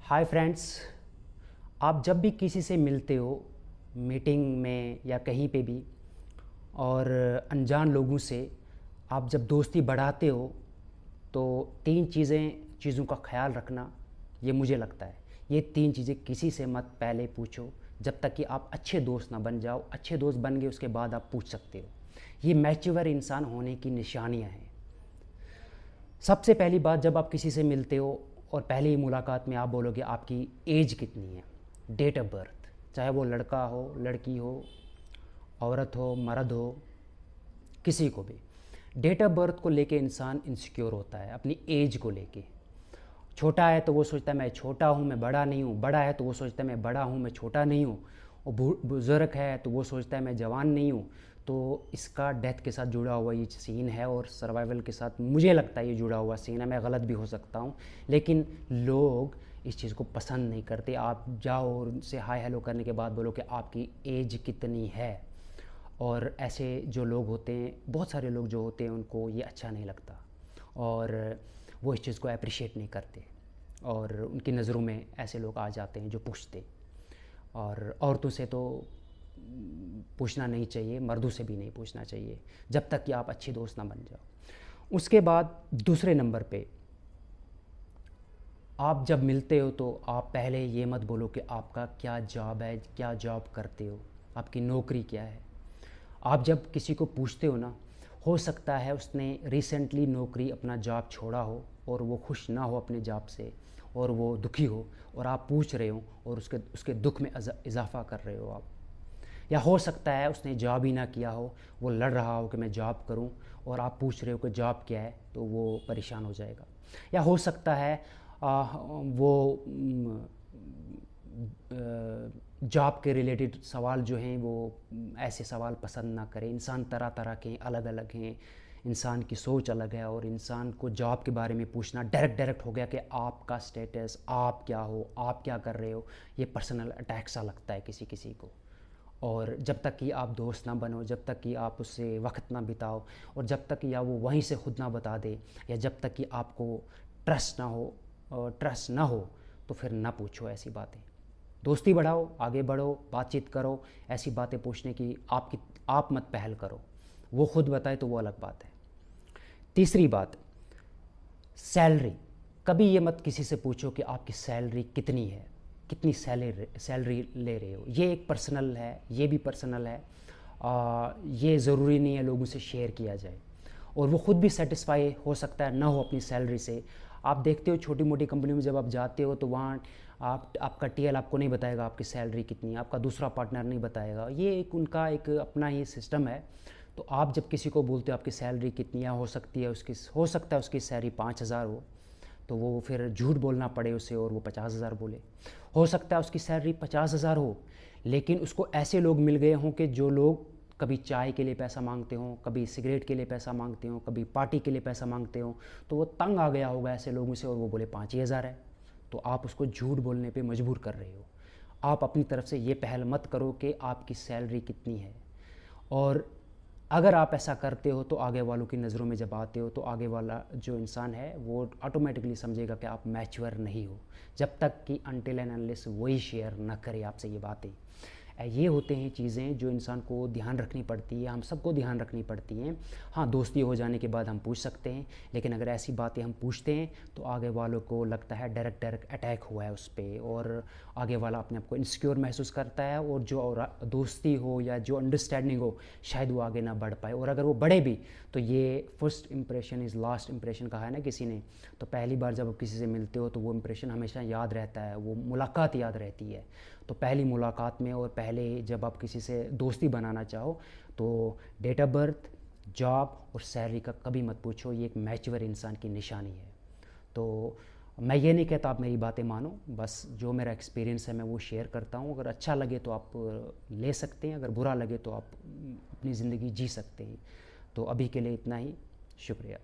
Hi friends. आप जब भी किसी से मिलते हो मीटिंग में या कहीं पे भी, और अनजान लोगों से आप जब दोस्ती बढ़ाते हो, तो तीन चीज़ों का ख्याल रखना, ये मुझे लगता है ये तीन चीज़ें किसी से मत पहले पूछो जब तक कि आप अच्छे दोस्त ना बन जाओ। अच्छे दोस्त बन गए उसके बाद आप पूछ सकते हो। ये मैच्योर इंसान होने की निशानियां हैं। सबसे पहली बात, जब आप किसी से मिलते हो और पहली मुलाकात में आप बोलोगे आपकी एज कितनी है, डेट ऑफ बर्थ, चाहे वो लड़का हो, लड़की हो, औरत हो, मर्द हो, किसी को भी डेट ऑफ बर्थ को लेके इंसान इनसिक्योर होता है। अपनी एज को लेके छोटा है तो वो सोचता है मैं छोटा हूँ, मैं बड़ा नहीं हूँ। बड़ा है तो वो सोचता है मैं बड़ा हूँ, मैं छोटा नहीं हूँ। और बुज़ुर्ग है तो वो सोचता है मैं जवान नहीं हूँ। तो इसका डेथ के साथ जुड़ा हुआ ये सीन है, और सर्वाइवल के साथ मुझे लगता है ये जुड़ा हुआ सीन है। मैं गलत भी हो सकता हूँ, लेकिन लोग इस चीज़ को पसंद नहीं करते। आप जाओ और उनसे हाय हेलो करने के बाद बोलो कि आपकी एज कितनी है। और ऐसे जो लोग होते हैं, बहुत सारे लोग जो होते हैं, उनको ये अच्छा नहीं लगता और वो इस चीज़ को अप्रिशिएट नहीं करते, और उनकी नज़रों में ऐसे लोग आ जाते हैं जो पूछते। और औरतों से तो पूछना नहीं चाहिए, मर्दों से भी नहीं पूछना चाहिए जब तक कि आप अच्छे दोस्त ना बन जाओ। उसके बाद दूसरे नंबर पे, आप जब मिलते हो तो आप पहले ये मत बोलो कि आपका क्या जॉब है, क्या जॉब करते हो, आपकी नौकरी क्या है। आप जब किसी को पूछते हो ना, हो सकता है उसने रिसेंटली नौकरी अपना जॉब छोड़ा हो और वो खुश ना हो अपने जॉब से, और वो दुखी हो, और आप पूछ रहे हो और उसके उसके दुख में इजाफा कर रहे हो आप। या हो सकता है उसने जॉब ही ना किया हो, वो लड़ रहा हो कि मैं जॉब करूं, और आप पूछ रहे हो कि जॉब क्या है, तो वो परेशान हो जाएगा। या हो सकता है वो जॉब के रिलेटेड सवाल जो हैं वो ऐसे सवाल पसंद ना करें। इंसान तरह तरह के हैं, अलग अलग हैं, इंसान की सोच अलग है। और इंसान को जॉब के बारे में पूछना डायरेक्ट हो गया कि आपका स्टेटस, आप क्या हो, आप क्या कर रहे हो, ये पर्सनल अटैक सा लगता है किसी किसी को। और जब तक कि आप दोस्त ना बनो, जब तक कि आप उससे वक्त ना बिताओ, और जब तक या वो वहीं से खुद ना बता दे, या जब तक कि आपको ट्रस्ट ना हो, तो फिर ना पूछो ऐसी बातें। दोस्ती बढ़ाओ, आगे बढ़ो, बातचीत करो। ऐसी बातें पूछने की आप मत पहल करो। वो खुद बताए तो वो अलग बात है। तीसरी बात, सैलरी। कभी ये मत किसी से पूछो कि आपकी सैलरी कितनी है, कितनी सैलरी ले रहे हो। ये एक पर्सनल है, ये भी पर्सनल है। ये ज़रूरी नहीं है लोगों से शेयर किया जाए, और वो ख़ुद भी सेटिस्फाई हो सकता है ना हो अपनी सैलरी से। आप देखते हो छोटी मोटी कंपनी में जब आप जाते हो तो वहाँ आपका टीएल आपको नहीं बताएगा आपकी सैलरी कितनी है, आपका दूसरा पार्टनर नहीं बताएगा। ये एक उनका एक अपना ही सिस्टम है। तो आप जब किसी को बोलते हो आपकी सैलरी कितनी है, हो सकता है उसकी सैलरी 5,000 हो, तो वो फिर झूठ बोलना पड़े उसे और वो 50,000 बोले। हो सकता है उसकी सैलरी 50,000 हो, लेकिन उसको ऐसे लोग मिल गए हों कि जो लोग कभी चाय के लिए पैसा मांगते हों, कभी सिगरेट के लिए पैसा मांगते हों, कभी पार्टी के लिए पैसा मांगते हों। तो वो तंग आ गया होगा ऐसे लोगों से, और वो बोले 5,000 है, तो आप उसको झूठ बोलने पे मजबूर कर रहे हो। आप अपनी तरफ से ये पहल मत करो कि आपकी सैलरी कितनी है। और अगर आप ऐसा करते हो तो आगे वालों की नज़रों में जब आते हो, तो आगे वाला जो इंसान है वो ऑटोमेटिकली समझेगा कि आप मैच्योर नहीं हो, जब तक कि अनटिल एंड अनलेस वही शेयर ना करे आपसे ये बातें। ये होते हैं चीज़ें जो इंसान को ध्यान रखनी पड़ती है, हम सबको ध्यान रखनी पड़ती हैं। हाँ, दोस्ती हो जाने के बाद हम पूछ सकते हैं, लेकिन अगर ऐसी बातें हम पूछते हैं तो आगे वालों को लगता है डायरेक्ट अटैक हुआ है उस पर, और आगे वाला अपने आप को इनसिक्योर महसूस करता है, और जो दोस्ती हो या जो अंडरस्टैंडिंग हो शायद वो आगे ना बढ़ पाए। और अगर वो बढ़े भी तो ये first impression is last impression कहा है ना किसी ने। तो पहली बार जब आप किसी से मिलते हो तो वो इंप्रेशन हमेशा याद रहता है, वो मुलाकात याद रहती है। तो पहली मुलाकात में और पहले जब आप किसी से दोस्ती बनाना चाहो तो डेट ऑफ बर्थ, जॉब और सैलरी का कभी मत पूछो। ये एक मैच्योर इंसान की निशानी है। तो मैं ये नहीं कहता आप मेरी बातें मानो, बस जो मेरा एक्सपीरियंस है मैं वो शेयर करता हूँ। अगर अच्छा लगे तो आप ले सकते हैं, अगर बुरा लगे तो आप अपनी ज़िंदगी जी सकते हैं। तो अभी के लिए इतना ही, शुक्रिया।